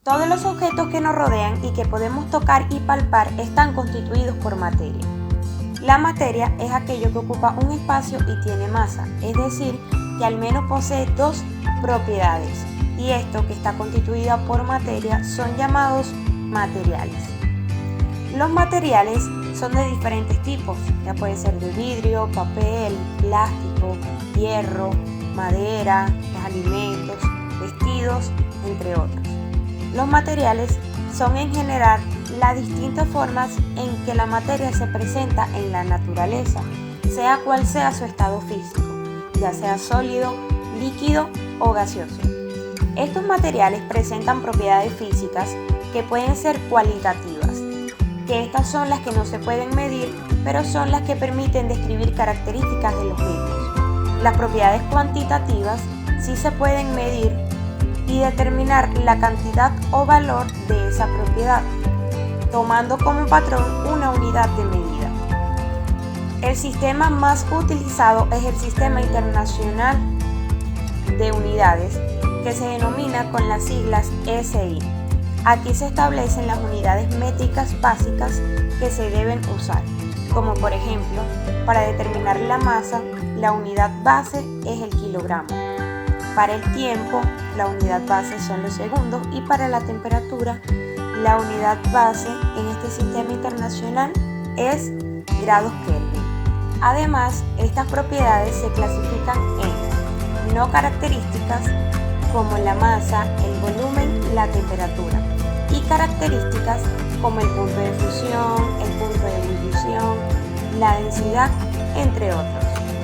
Todos los objetos que nos rodean y que podemos tocar y palpar están constituidos por materia. La materia es aquello que ocupa un espacio y tiene masa, es decir, que al menos posee dos propiedades, y esto que está constituida por materia son llamados materiales. Los materiales son de diferentes tipos, ya puede ser de vidrio, papel, plástico, hierro, madera, los alimentos, vestidos, entre otros. Los materiales son en general las distintas formas en que la materia se presenta en la naturaleza, sea cual sea su estado físico, ya sea sólido, líquido o gaseoso. Estos materiales presentan propiedades físicas que pueden ser cualitativas, que estas son las que no se pueden medir, pero son las que permiten describir características de los mismos. Las propiedades cuantitativas sí se pueden medir y determinar la cantidad o valor de esa propiedad, tomando como patrón una unidad de medida. El sistema más utilizado es el Sistema Internacional de Unidades, que se denomina con las siglas SI. Aquí se establecen las unidades métricas básicas que se deben usar, como por ejemplo, para determinar la masa, la unidad base es el kilogramo. Para el tiempo, la unidad base son los segundos, y para la temperatura, la unidad base en este sistema internacional es grados Kelvin. Además, estas propiedades se clasifican en no características, como la masa, el volumen, la temperatura, y características como el punto de fusión, el punto de ebullición, la densidad, entre otros.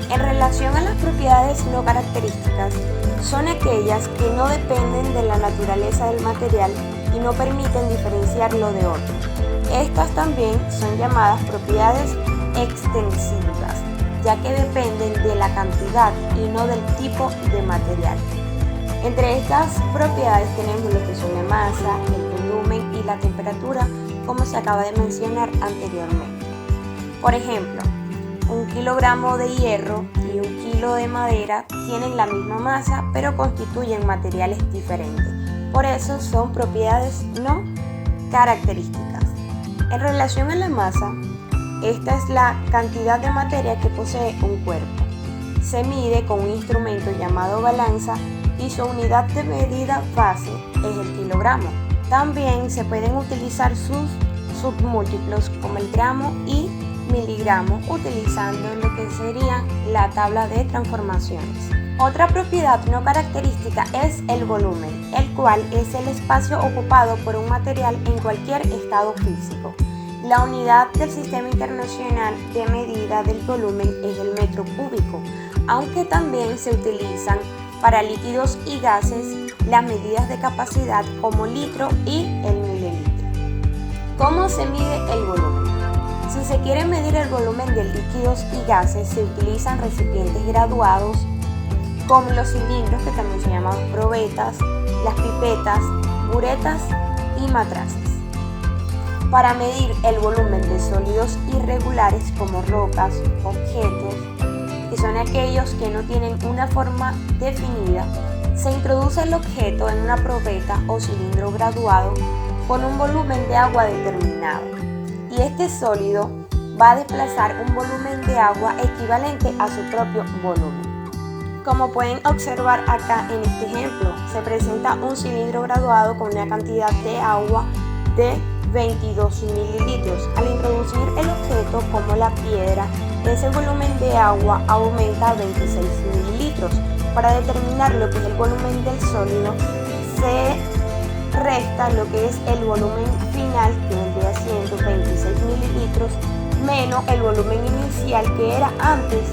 En relación a las propiedades no características, son aquellas que no dependen de la naturaleza del material y no permiten diferenciarlo de otro. Estas también son llamadas propiedades extensivas, ya que dependen de la cantidad y no del tipo de material. Entre estas propiedades tenemos lo que son la masa, el volumen y la temperatura, como se acaba de mencionar anteriormente. Por ejemplo, 1 kilogramo de hierro y 1 kilo de madera tienen la misma masa, pero constituyen materiales diferentes. Por eso son propiedades no características. En relación a la masa, esta es la cantidad de materia que posee un cuerpo. Se mide con un instrumento llamado balanza y su unidad de medida base es el kilogramo. También se pueden utilizar sus submúltiplos como el gramo y miligramo, utilizando lo que sería la tabla de transformaciones. Otra propiedad no característica es el volumen, el cual es el espacio ocupado por un material en cualquier estado físico. La unidad del Sistema Internacional de Medida del Volumen es el metro cúbico, aunque también se utilizan para líquidos y gases las medidas de capacidad como litro y el mililitro. ¿Cómo se mide el volumen? Si se quiere medir el volumen de líquidos y gases, se utilizan recipientes graduados como los cilindros, que también se llaman probetas, las pipetas, buretas y matraces. Para medir el volumen de sólidos irregulares como rocas, objetos, que son aquellos que no tienen una forma definida, se introduce el objeto en una probeta o cilindro graduado con un volumen de agua determinado, y este sólido va a desplazar un volumen de agua equivalente a su propio volumen. Como pueden observar acá en este ejemplo, se presenta un cilindro graduado con una cantidad de agua de 22 mililitros. Al introducir el objeto como la piedra, ese volumen de agua aumenta a 26 mililitros. Para determinar lo que es el volumen del sólido, se resta lo que es el volumen final, que vendría siendo 26 mililitros, menos el volumen inicial, que era antes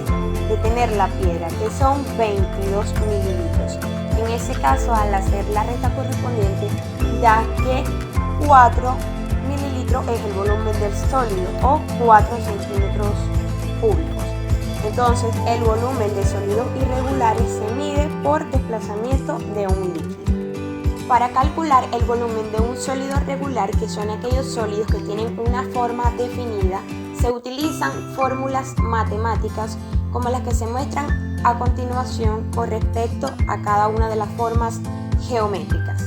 de tener la piedra, que son 22 mililitros. En ese caso, al hacer la resta correspondiente, da que 4 mililitros es el volumen del sólido, o 4 centímetros cúbicos. Entonces, el volumen de sólidos irregulares se mide por desplazamiento de un líquido. Para calcular el volumen de un sólido regular, que son aquellos sólidos que tienen una forma definida, se utilizan fórmulas matemáticas como las que se muestran a continuación con respecto a cada una de las formas geométricas.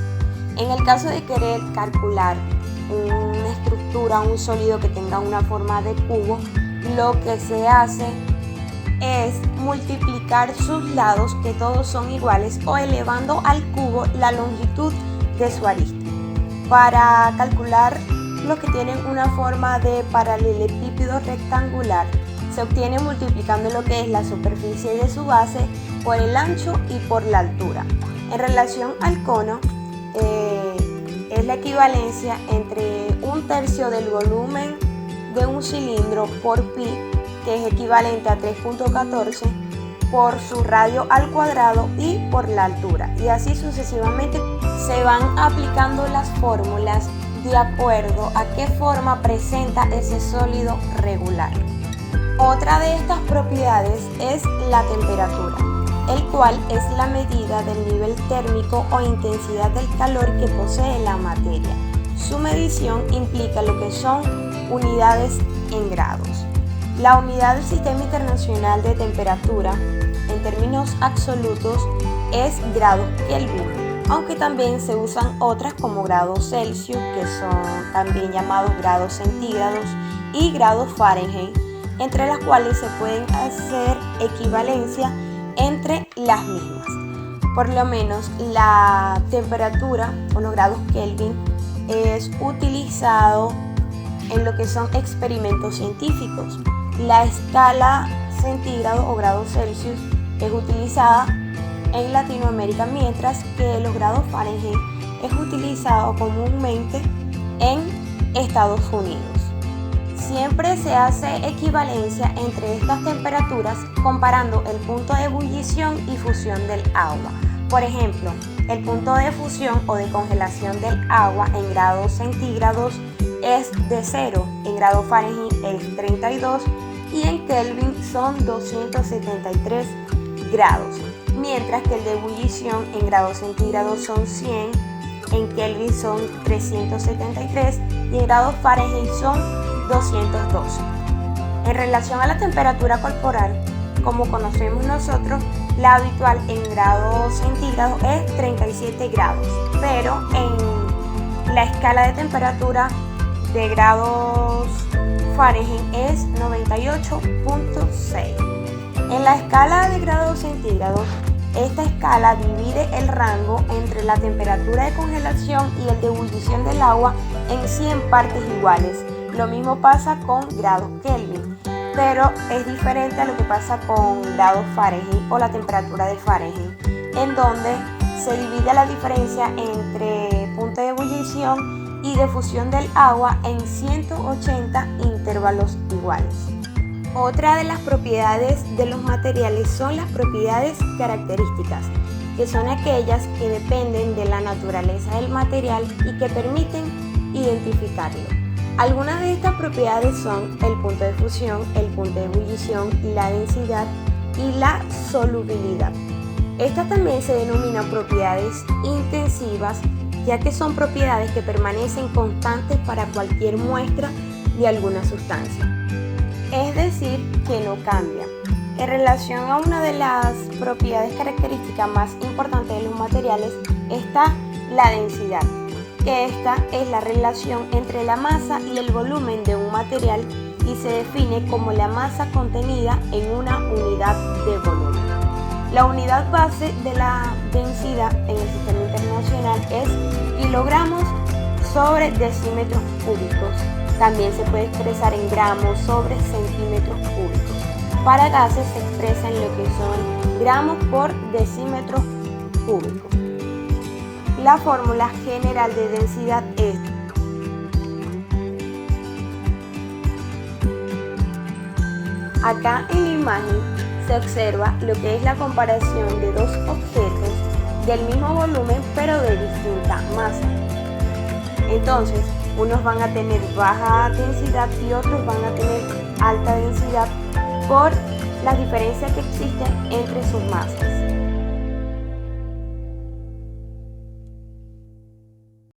En el caso de querer calcular una estructura, un sólido que tenga una forma de cubo, lo que se hace es multiplicar sus lados, que todos son iguales, o elevando al cubo la longitud de su arista. Para calcular los que tienen una forma de paralelepípedo rectangular, se obtiene multiplicando lo que es la superficie de su base por el ancho y por la altura. En relación al cono, es la equivalencia entre 1/3 del volumen de un cilindro por pi, que es equivalente a 3.14, por su radio al cuadrado y por la altura. Y así sucesivamente se van aplicando las fórmulas de acuerdo a qué forma presenta ese sólido regular. Otra de estas propiedades es la temperatura, el cual es la medida del nivel térmico o intensidad del calor que posee la materia. Su medición implica lo que son unidades en grados. La unidad del Sistema Internacional de Temperatura, en términos absolutos, es grados Kelvin, aunque también se usan otras como grados Celsius, que son también llamados grados centígrados, y grados Fahrenheit, entre las cuales se pueden hacer equivalencia entre las mismas. Por lo menos la temperatura o los grados Kelvin es utilizado en lo que son experimentos científicos. La escala centígrado o grados Celsius es utilizada en Latinoamérica, mientras que los grados Fahrenheit es utilizado comúnmente en Estados Unidos. Siempre se hace equivalencia entre estas temperaturas comparando el punto de ebullición y fusión del agua. Por ejemplo, el punto de fusión o de congelación del agua en grados centígrados es de 0, en grados Fahrenheit es 32 y en Kelvin son 273 grados, mientras que el de ebullición en grados centígrados son 100, en Kelvin son 373 y en grados Fahrenheit son 212. En relación a la temperatura corporal, como conocemos nosotros, la habitual en grados centígrados es 37 grados, pero en la escala de temperatura de grados Fahrenheit es 98.6. En la escala de grados centígrados, esta escala divide el rango entre la temperatura de congelación y el de ebullición del agua en 100 partes iguales. Lo mismo pasa con grados Kelvin, pero es diferente a lo que pasa con grados Fahrenheit o la temperatura de Fahrenheit, en donde se divide la diferencia entre punto de ebullición y de fusión del agua en 180 intervalos iguales. Otra de las propiedades de los materiales son las propiedades características, que son aquellas que dependen de la naturaleza del material y que permiten identificarlo. Algunas de estas propiedades son el punto de fusión, el punto de ebullición, la densidad y la solubilidad. Estas también se denominan propiedades intensivas, ya que son propiedades que permanecen constantes para cualquier muestra de alguna sustancia, es decir, que no cambian. En relación a una de las propiedades características más importantes de los materiales está la densidad, que esta es la relación entre la masa y el volumen de un material y se define como la masa contenida en una unidad de volumen. La unidad base de la densidad en el sistema internacional es kilogramos sobre decímetros cúbicos. También se puede expresar en gramos sobre centímetros cúbicos. Para gases se expresa en lo que son gramos por decímetros cúbicos. La fórmula general de densidad es acá en la imagen se observa lo que es la comparación de dos objetos del mismo volumen pero de distinta masa. Entonces, unos van a tener baja densidad y otros van a tener alta densidad por las diferencias que existen entre sus masas.